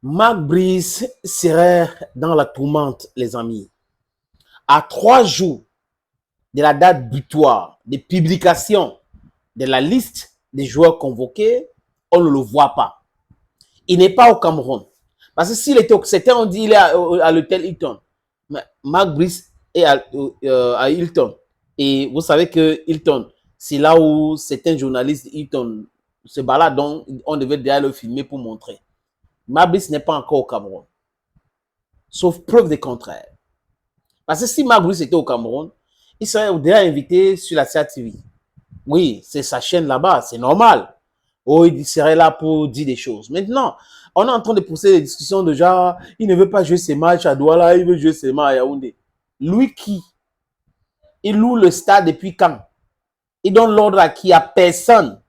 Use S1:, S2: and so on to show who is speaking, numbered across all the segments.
S1: Marc Brice serait dans la tourmente, les amis. À 3 jours de la date butoir de publication de la liste des joueurs convoqués, on ne le voit pas. Il n'est pas au Cameroun. Parce que s'il était au Cameroun, on dit qu'il est à l'hôtel Hilton. Mais Marc Brice est à Hilton. Et vous savez que Hilton, c'est là où certains journalistes Hilton se baladent, donc on devait déjà le filmer pour montrer. Marc Brice n'est pas encore au Cameroun. Sauf preuve du contraire. Parce que si Marc Brice était au Cameroun, il serait déjà invité sur la CATV. Oui, c'est sa chaîne là-bas, c'est normal. Oh, il serait là pour dire des choses. Maintenant, on est en train de pousser des discussions de genre, il ne veut pas jouer ses matchs à Douala, il veut jouer ses matchs à Yaoundé. Lui qui? Il loue le stade depuis quand? Il donne l'ordre à qui? À personne.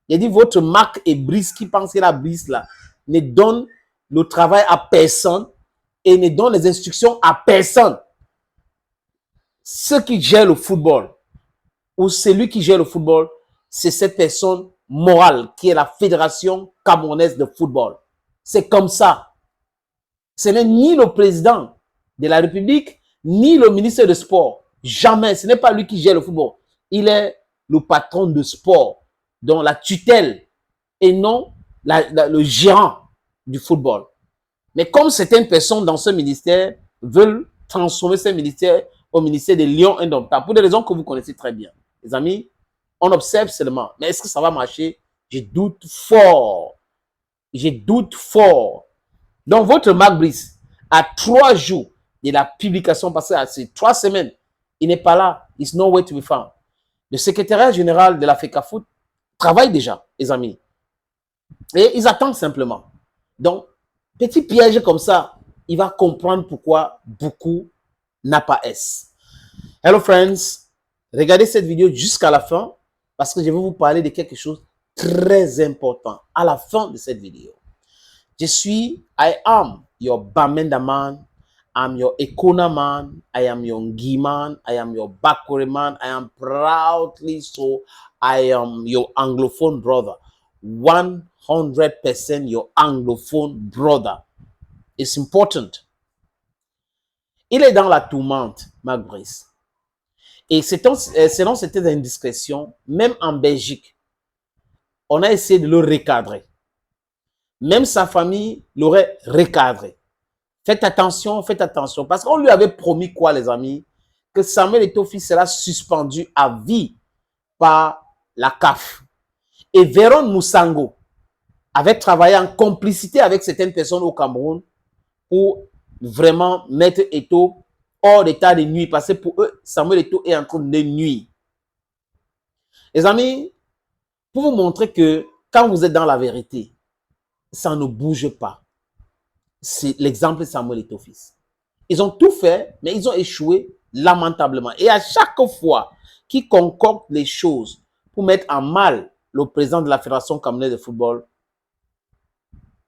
S1: Il dit, votre Marc et Brice, qui pense qu'il a Brice là, ne donne le travail à personne et ne donne les instructions à personne. Ceux qui gèrent le football, ou celui qui gère le football, c'est cette personne morale qui est la Fédération camerounaise de football. C'est comme ça. Ce n'est ni le président de la République, ni le ministre de sport. Jamais. Ce n'est pas lui qui gère le football. Il est le patron de sport, dont la tutelle, et non le gérant du football. Mais comme certaines personnes dans ce ministère veulent transformer ce ministère au ministère des Lions indomptables, pour des raisons que vous connaissez très bien. Les amis, on observe seulement. Mais est-ce que ça va marcher? Je doute fort. Je doute fort. Donc, votre Marc Brice, à 3 jours de la publication, parce que c'est 3 semaines, il n'est pas là. It's nowhere to be found. Le secrétariat général de la FECAFOOT travaille déjà, les amis. Et ils attendent simplement. Donc, petit piège comme ça, il va comprendre pourquoi beaucoup n'a pas S. Hello friends, regardez cette vidéo jusqu'à la fin parce que je vais vous parler de quelque chose de très important à la fin de cette vidéo. I am your Bamenda man, I'm your Ekona man, I am your Ngi man, I am your Bakore man, I am proudly so, I am your Anglophone brother. 100% your Anglophone brother. It's important. Il est dans la tourmente, Marc Brice. Et selon certaines indiscrétions, même en Belgique, on a essayé de le recadrer. Même sa famille l'aurait recadré. Faites attention, parce qu'on lui avait promis quoi, les amis? Que Samuel Eto'o sera suspendu à vie par la CAF. Et Véron Moussango avait travaillé en complicité avec certaines personnes au Cameroun pour vraiment mettre Eto'o hors d'état de nuit, parce que pour eux, Samuel Eto'o est en train de nuire. Les amis, pour vous montrer que quand vous êtes dans la vérité, ça ne bouge pas. C'est l'exemple de Samuel Eto'o. Ils ont tout fait, mais ils ont échoué lamentablement. Et à chaque fois qu'ils concordent les choses pour mettre en mal le président de la Fédération camerounaise de football,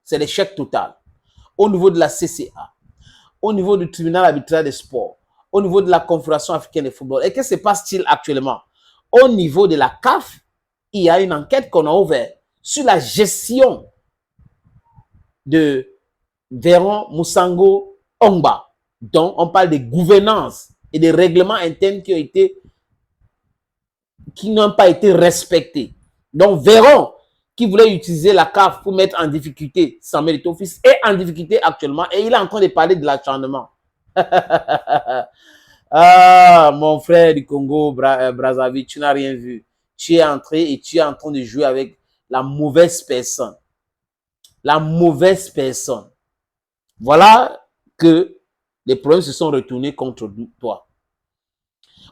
S1: c'est l'échec total. Au niveau de la CCA, au niveau du tribunal arbitraire des sports, au niveau de la Confédération africaine de football. Et que se passe-t-il actuellement? Au niveau de la CAF, il y a une enquête qu'on a ouverte sur la gestion de Véron Moussango Ongba. Donc, on parle de gouvernance et des règlements internes qui n'ont pas été respectés. Donc, Véron, qui voulait utiliser la CAF pour mettre en difficulté Samuel Eto'o est en difficulté actuellement et il est en train de parler de l'acharnement. Ah, mon frère du Congo, Brazzaville, tu n'as rien vu. Tu es entré et tu es en train de jouer avec la mauvaise personne. La mauvaise personne. Voilà que les problèmes se sont retournés contre toi.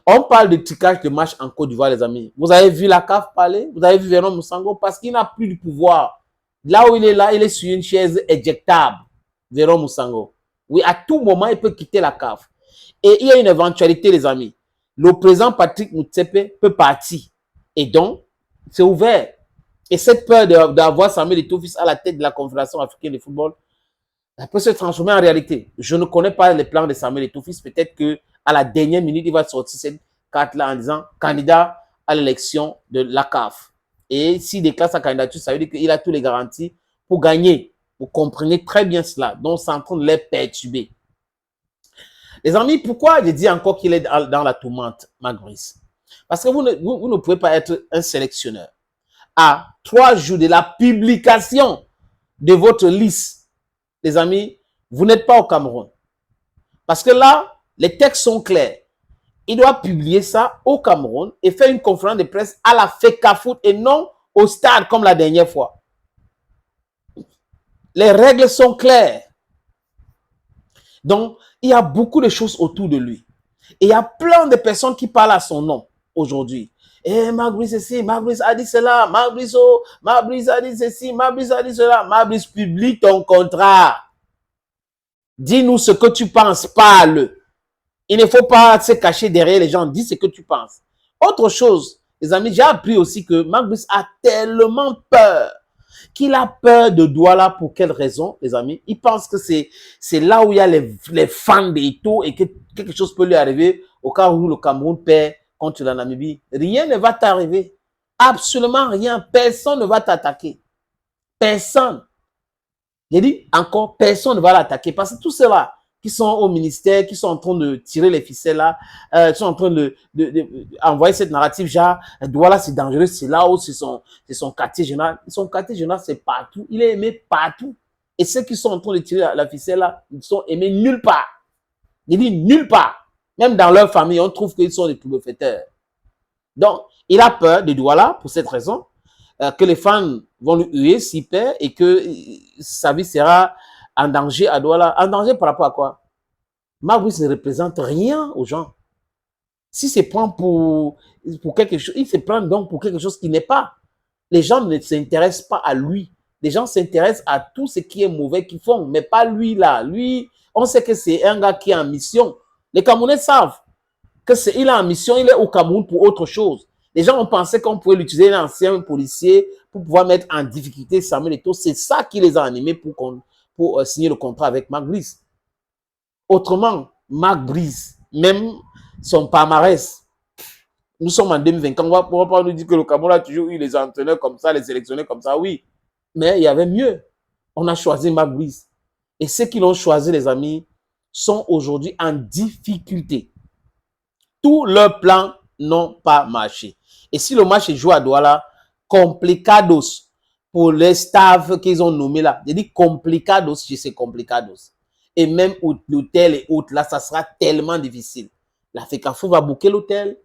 S1: On parle de trucage de match en Côte d'Ivoire, les amis. Vous avez vu la CAF parler? Vous avez vu Véron Moussango? Parce qu'il n'a plus de pouvoir. Là où il est sur une chaise éjectable. Véron Moussango. Oui, à tout moment, il peut quitter la CAF. Et il y a une éventualité, les amis. Le président Patrick Motsepe peut partir. Et donc, c'est ouvert. Et cette peur d'avoir Samuel Eto'o à la tête de la Confédération africaine de football, ça peut se transformer en réalité. Je ne connais pas les plans de Samuel Eto'o. Peut-être qu'à la dernière minute, il va sortir cette carte-là en disant candidat à l'élection de la CAF. Et s'il déclare sa candidature, ça veut dire qu'il a tous les garanties pour gagner. Vous comprenez très bien cela. Donc, c'est en train de les perturber. Les amis, pourquoi je dis encore qu'il est dans la tourmente, Maurice? Parce que vous ne pouvez pas être un sélectionneur. À 3 jours de la publication de votre liste, les amis, vous n'êtes pas au Cameroun. Parce que là, les textes sont clairs. Il doit publier ça au Cameroun et faire une conférence de presse à la FECAFOOT et non au stade comme la dernière fois. Les règles sont claires. Donc, il y a beaucoup de choses autour de lui. Et il y a plein de personnes qui parlent à son nom aujourd'hui. Eh, Mabrice ceci, Mabrice a dit cela, Mabrice a dit ceci, Mabrice a dit cela. Mabrice, publie ton contrat. Dis-nous ce que tu penses, parle. Il ne faut pas se cacher derrière les gens, dis ce que tu penses. Autre chose, les amis, j'ai appris aussi que Mabrice a tellement peur qu'il a peur de Douala. Pour quelle raison, les amis? Il pense que c'est là où il y a les fans d'Eto et que quelque chose peut lui arriver au cas où le Cameroun perd contre la Namibie. Rien ne va t'arriver. Absolument rien. Personne ne va t'attaquer. Personne. J'ai dit encore, personne ne va l'attaquer parce que tout cela qui sont au ministère, qui sont en train de tirer les ficelles là, qui sont en train de envoyer cette narrative, genre, Douala c'est dangereux, c'est là où c'est son quartier général. Son quartier général, c'est partout. Il est aimé partout. Et ceux qui sont en train de tirer la ficelle là, ils sont aimés nulle part. Il dit nulle part. Même dans leur famille, on trouve qu'ils sont des bienfaiteurs. Donc, il a peur de Douala pour cette raison, que les fans vont lui huer s'il perd et que sa vie sera en danger à Douala. En danger par rapport à quoi? Mabrice ne représente rien aux gens. S'il se prend pour quelque chose, il se prend donc pour quelque chose qui n'est pas. Les gens ne s'intéressent pas à lui. Les gens s'intéressent à tout ce qui est mauvais qu'ils font, mais pas lui là. Lui, on sait que c'est un gars qui est en mission. Les Camerounais savent qu'il est en mission, il est au Cameroun pour autre chose. Les gens ont pensé qu'on pouvait l'utiliser, un ancien policier, pour pouvoir mettre en difficulté Samuel Eto'o. C'est ça qui les a animés pour signer le contrat avec Mabrice. Autrement, Mabrice, même son palmarès, nous sommes en 2020, on ne va pas nous dire que le Cameroun a toujours eu les entraîneurs comme ça, les sélectionneurs comme ça, oui. Mais il y avait mieux. On a choisi Mabrice. Et ceux qui l'ont choisi, les amis, sont aujourd'hui en difficulté. Tous leurs plans n'ont pas marché. Et si le match est joué à Douala, complicados pour les staffs qu'ils ont nommés là. J'ai dit complicados, je sais complicados. Et même l'hôtel et autres, là, ça sera tellement difficile. La FECAFOOT va booker l'hôtel.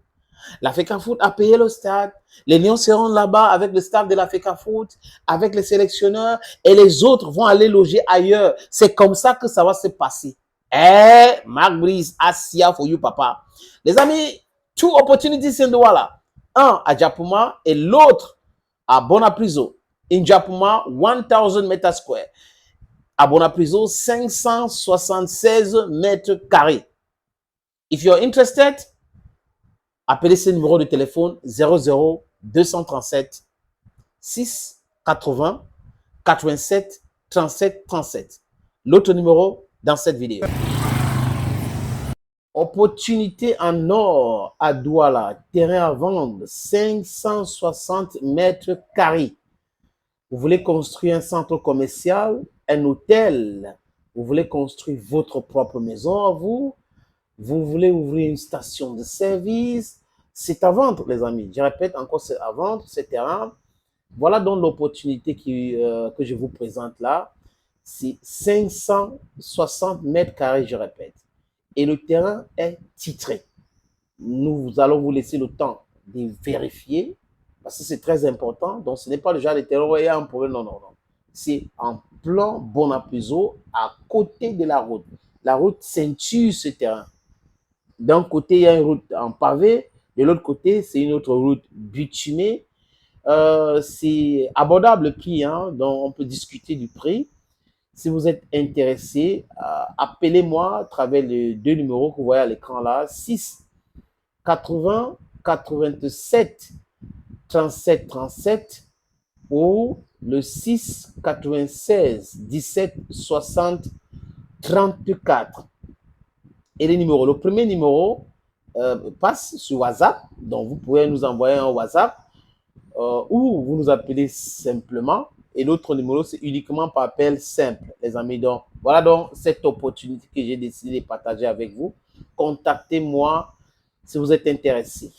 S1: La FECAFOOT a payé le stade. Les Lions seront là-bas avec le staff de la FECAFOOT, avec les sélectionneurs, et les autres vont aller loger ailleurs. C'est comme ça que ça va se passer. Eh, Mabrice, Asia for you, papa. Les amis, two opportunities in Douala. Un à Djapuma et l'autre à Bonapriso. In Djapuma, 1000 mètres square. À Bonapriso, 576 mètres carrés. If you're interested, appelez ce numéro de téléphone 00 237 6 80 87 37 37. L'autre numéro dans cette vidéo. Opportunité en or à Douala, terrain à vendre, 560 mètres carrés. Vous voulez construire un centre commercial, un hôtel, vous voulez construire votre propre maison à vous, vous voulez ouvrir une station de service, c'est à vendre, les amis. Je répète encore, c'est à vendre, ce terrain. Voilà donc l'opportunité que je vous présente là. C'est 560 mètres carrés, je répète. Et le terrain est titré. Nous allons vous laisser le temps de vérifier, parce que c'est très important. Donc, ce n'est pas le genre de terrain où il y a un problème. Non, non, non. C'est en plan Bonapriso, à côté de la route. La route ceinture ce terrain. D'un côté, il y a une route en pavé. De l'autre côté, c'est une autre route bitumée. C'est abordable le prix, hein, donc on peut discuter du prix. Si vous êtes intéressé, appelez-moi à travers les deux numéros que vous voyez à l'écran là, 6 80 87 37 37 ou le 6 96 17 60 34. Et les numéros, le premier numéro passe sur WhatsApp, donc vous pouvez nous envoyer un WhatsApp ou vous nous appelez simplement. Et l'autre numéro, c'est uniquement par appel simple, les amis. Donc, voilà donc cette opportunité que j'ai décidé de partager avec vous. Contactez-moi si vous êtes intéressé.